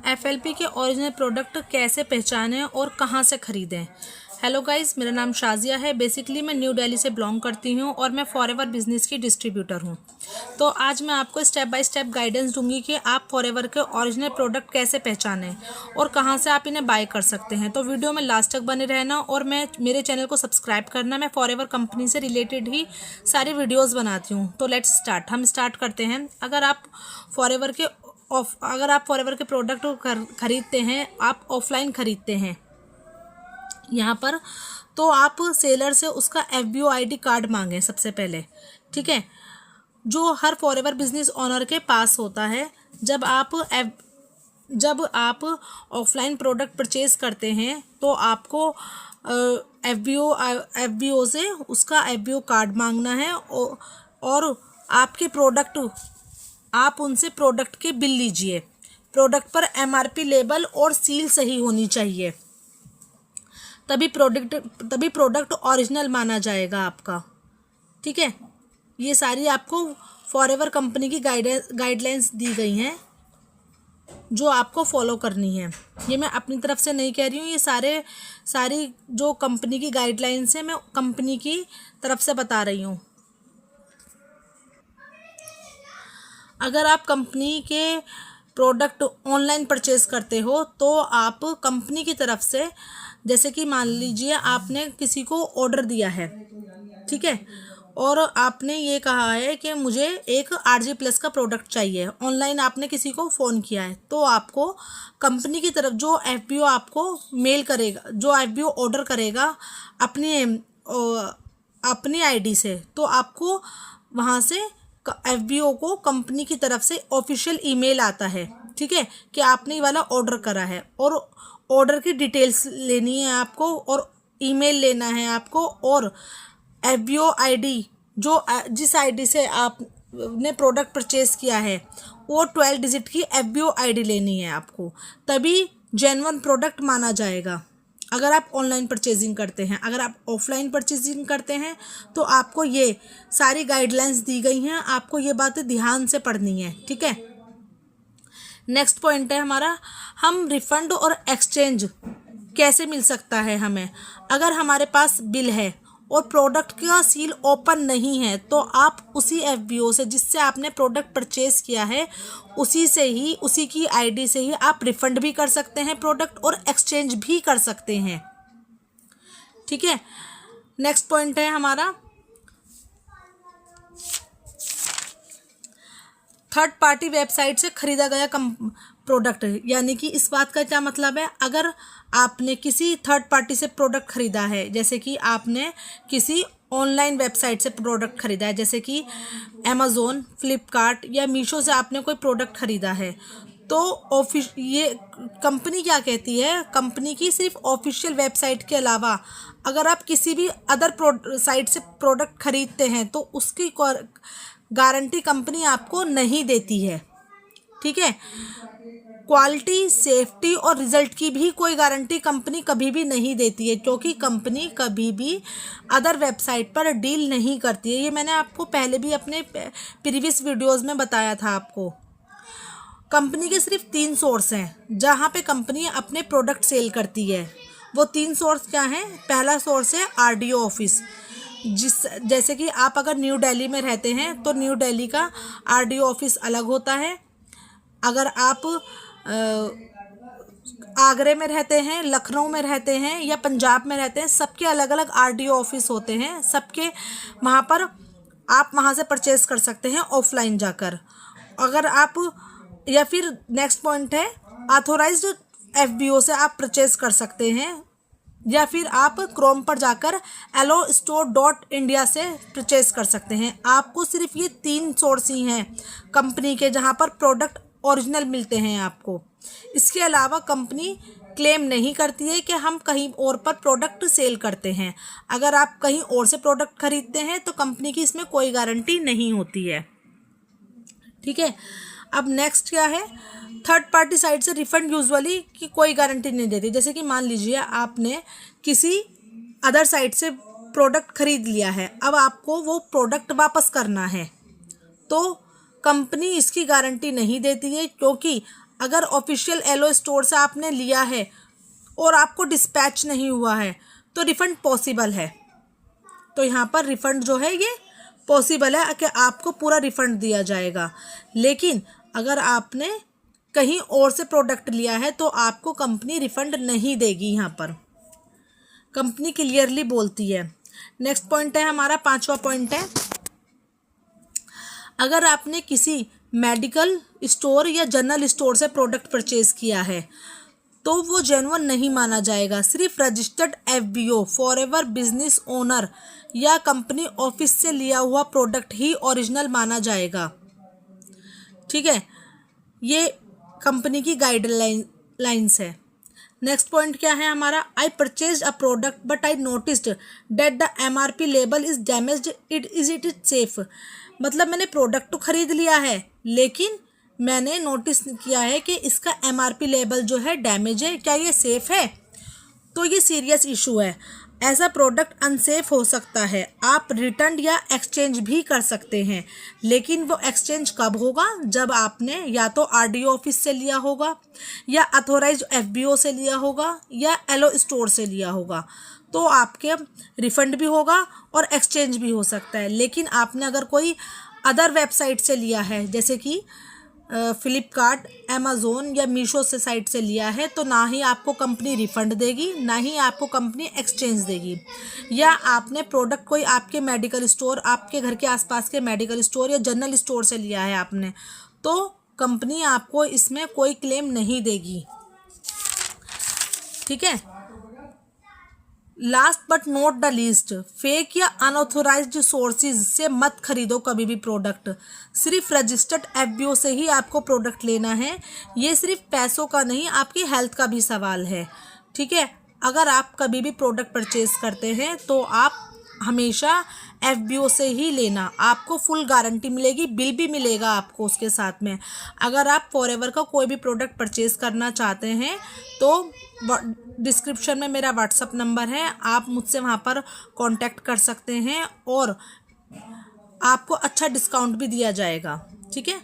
FLP के original product कैसे पहचानें और कहां से खरीदें। हेलो गाइस, मेरा नाम शाजिया है। बेसिकली मैं न्यू दिल्ली से बिलोंग करती हूं और मैं फॉरएवर बिजनेस की डिस्ट्रीब्यूटर हूं। तो आज मैं आपको स्टेप बाय स्टेप गाइडेंस दूंगी कि आप फॉरएवर के ओरिजिनल प्रोडक्ट कैसे पहचानें और कहां से आप इन्हें बाय कर सकते हैं। तो वीडियो में लास्ट तक बने रहना और मेरे चैनल को सब्सक्राइब करना। मैं फॉरएवर कंपनी से रिलेटेड ही सारी वीडियोज़ बनाती हूँ। तो लेट्स स्टार्ट, हम स्टार्ट करते हैं। अगर आप फॉरएवर के प्रोडक्ट खरीदते हैं, आप ऑफलाइन खरीदते हैं यहाँ पर, तो आप सेलर से उसका FBO ID कार्ड मांगें सबसे पहले। ठीक है, जो हर फॉरएवर बिजनेस ओनर के पास होता है। जब आप ऑफलाइन प्रोडक्ट परचेज करते हैं तो आपको FBO से उसका FBO कार्ड मांगना है और आपके प्रोडक्ट, आप उनसे प्रोडक्ट की बिल लीजिए। प्रोडक्ट पर MRP लेबल और सील सही होनी चाहिए, तभी प्रोडक्ट ओरिजिनल माना जाएगा आपका। ठीक है, ये सारी आपको फॉरएवर कंपनी की गाइडलाइंस दी गई हैं जो आपको फॉलो करनी है। ये मैं अपनी तरफ से नहीं कह रही हूँ, ये सारी जो कंपनी की गाइडलाइंस है मैं कंपनी की तरफ से बता रही हूँ। अगर आप कंपनी के प्रोडक्ट ऑनलाइन परचेज करते हो तो आप कंपनी की तरफ से, जैसे कि मान लीजिए आपने किसी को ऑर्डर दिया है, ठीक है, और आपने ये कहा है कि मुझे एक RG+ का प्रोडक्ट चाहिए। ऑनलाइन आपने किसी को फ़ोन किया है, तो आपको कंपनी की तरफ जो FBO आपको मेल करेगा, जो FBO ऑर्डर करेगा अपनी ID से, तो आपको वहाँ से FBO को कंपनी की तरफ से ऑफिशियल ईमेल आता है, ठीक है, कि आपने ये वाला ऑर्डर करा है, और ऑर्डर की डिटेल्स लेनी है आपको और ईमेल लेना है आपको, और FBO ID जिस ID से आपने प्रोडक्ट परचेज किया है वो 12 डिजिट की FBO ID लेनी है आपको, तभी जेन्युइन प्रोडक्ट माना जाएगा। अगर आप ऑनलाइन परचेजिंग करते हैं, अगर आप ऑफलाइन परचेजिंग करते हैं तो आपको ये सारी गाइडलाइंस दी गई हैं, आपको ये बातें ध्यान से पढ़नी है। ठीक है, नेक्स्ट पॉइंट है हमारा, हम रिफंड और एक्सचेंज कैसे मिल सकता है हमें। अगर हमारे पास बिल है और प्रोडक्ट का सील ओपन नहीं है तो आप उसी FBO से जिससे आपने प्रोडक्ट परचेज किया है उसी की ID से ही आप रिफंड भी कर सकते हैं प्रोडक्ट, और एक्सचेंज भी कर सकते हैं। ठीक है, नेक्स्ट पॉइंट है हमारा, थर्ड पार्टी वेबसाइट से खरीदा गया प्रोडक्ट। यानी कि इस बात का क्या मतलब है, अगर आपने किसी थर्ड पार्टी से प्रोडक्ट खरीदा है, जैसे कि आपने किसी ऑनलाइन वेबसाइट से प्रोडक्ट खरीदा है, जैसे कि Amazon, फ्लिपकार्ट या मीशो से आपने कोई प्रोडक्ट खरीदा है, तो ये कंपनी क्या कहती है, कंपनी की सिर्फ ऑफिशियल वेबसाइट के अलावा अगर आप किसी भी अदर साइट से प्रोडक्ट खरीदते हैं तो उसकी गारंटी कंपनी आपको नहीं देती है। ठीक है, क्वालिटी, सेफ्टी और रिजल्ट की भी कोई गारंटी कंपनी कभी भी नहीं देती है, क्योंकि कंपनी कभी भी अदर वेबसाइट पर डील नहीं करती है। ये मैंने आपको पहले भी अपने प्रीवियस वीडियोस में बताया था आपको। कंपनी के सिर्फ 3 सोर्स हैं जहाँ पे कंपनी अपने प्रोडक्ट सेल करती है। वो 3 सोर्स क्या हैं? पहला सोर्स है RDO ऑफिस, जैसे कि आप अगर न्यू दिल्ली में रहते हैं तो न्यू दिल्ली का RDO ऑफिस अलग होता है। अगर आप आगरे में रहते हैं, लखनऊ में रहते हैं या पंजाब में रहते हैं, सबके अलग अलग RDO ऑफिस होते हैं। सबके वहाँ पर आप वहाँ से परचेज कर सकते हैं ऑफलाइन जाकर। अगर आप, या फिर नेक्स्ट पॉइंट है, ऑथोराइज्ड FBO से आप परचेज कर सकते हैं, या फिर आप क्रोम पर जाकर allostore.india से परचेज कर सकते हैं। आपको सिर्फ ये 3 सोर्स ही हैं कंपनी के जहाँ पर प्रोडक्ट ओरिजिनल मिलते हैं आपको। इसके अलावा कंपनी क्लेम नहीं करती है कि हम कहीं और पर प्रोडक्ट सेल करते हैं। अगर आप कहीं और से प्रोडक्ट खरीदते हैं तो कंपनी की इसमें कोई गारंटी नहीं होती है। ठीक है, अब नेक्स्ट क्या है, थर्ड पार्टी साइट से रिफंड यूजुअली की कोई गारंटी नहीं देती। जैसे कि मान लीजिए आपने किसी अदर साइट से प्रोडक्ट खरीद लिया है, अब आपको वो प्रोडक्ट वापस करना है, तो कंपनी इसकी गारंटी नहीं देती है, क्योंकि अगर ऑफिशियल एलो स्टोर से आपने लिया है और आपको डिस्पैच नहीं हुआ है तो रिफ़ंड पॉसिबल है। तो यहाँ पर रिफ़ंड जो है ये पॉसिबल है कि आपको पूरा रिफ़ंड दिया जाएगा। लेकिन अगर आपने कहीं और से प्रोडक्ट लिया है तो आपको कंपनी रिफ़ंड नहीं देगी, यहाँ पर कंपनी क्लियरली बोलती है। नेक्स्ट पॉइंट है हमारा 5वां पॉइंट है, अगर आपने किसी मेडिकल स्टोर या जनरल स्टोर से प्रोडक्ट परचेज किया है तो वो जेन्युइन नहीं माना जाएगा। सिर्फ registered FBO forever business owner या कंपनी ऑफिस से लिया हुआ प्रोडक्ट ही ओरिजिनल माना जाएगा। ठीक है, ये कंपनी की गाइडलाइंस है। नेक्स्ट पॉइंट क्या है हमारा, I purchase a product but I noticed that the MRP label is damaged, it safe. मतलब मैंने प्रोडक्ट तो खरीद लिया है लेकिन मैंने नोटिस किया है कि इसका MRP लेबल जो है डैमेज है, क्या ये सेफ़ है? तो ये सीरियस इशू है। ऐसा प्रोडक्ट अनसेफ हो सकता है। आप रिटर्न या एक्सचेंज भी कर सकते हैं, लेकिन वो एक्सचेंज कब होगा? जब आपने या तो RDO ऑफिस से लिया होगा या अथोराइज्ड FBO से लिया होगा या एलो स्टोर से लिया होगा, तो आपके रिफ़ंड भी होगा और एक्सचेंज भी हो सकता है। लेकिन आपने अगर कोई अदर वेबसाइट से लिया है, जैसे कि फ्लिपकार्ट, अमेज़ोन या मीशो से साइट से लिया है, तो ना ही आपको कंपनी रिफ़ंड देगी, ना ही आपको कंपनी एक्सचेंज देगी। या आपने प्रोडक्ट कोई आपके मेडिकल स्टोर, आपके घर के आसपास के मेडिकल स्टोर या जनरल स्टोर से लिया है आपने, तो कंपनी आपको इसमें कोई क्लेम नहीं देगी। ठीक है, last but not the least, fake या अनऑथोराइज्ड सोर्सेज से मत खरीदो कभी भी प्रोडक्ट। सिर्फ रजिस्टर्ड FBO से ही आपको प्रोडक्ट लेना है। ये सिर्फ पैसों का नहीं, आपकी हेल्थ का भी सवाल है। ठीक है, अगर आप कभी भी प्रोडक्ट परचेज करते हैं तो आप हमेशा FBO से ही लेना, आपको फुल गारंटी मिलेगी, बिल भी मिलेगा आपको उसके साथ में। अगर आप फॉरएवर का कोई भी प्रोडक्ट परचेज करना चाहते हैं तो डिस्क्रिप्शन में मेरा WhatsApp नंबर है, आप मुझसे वहाँ पर कांटेक्ट कर सकते हैं और आपको अच्छा डिस्काउंट भी दिया जाएगा। ठीक है।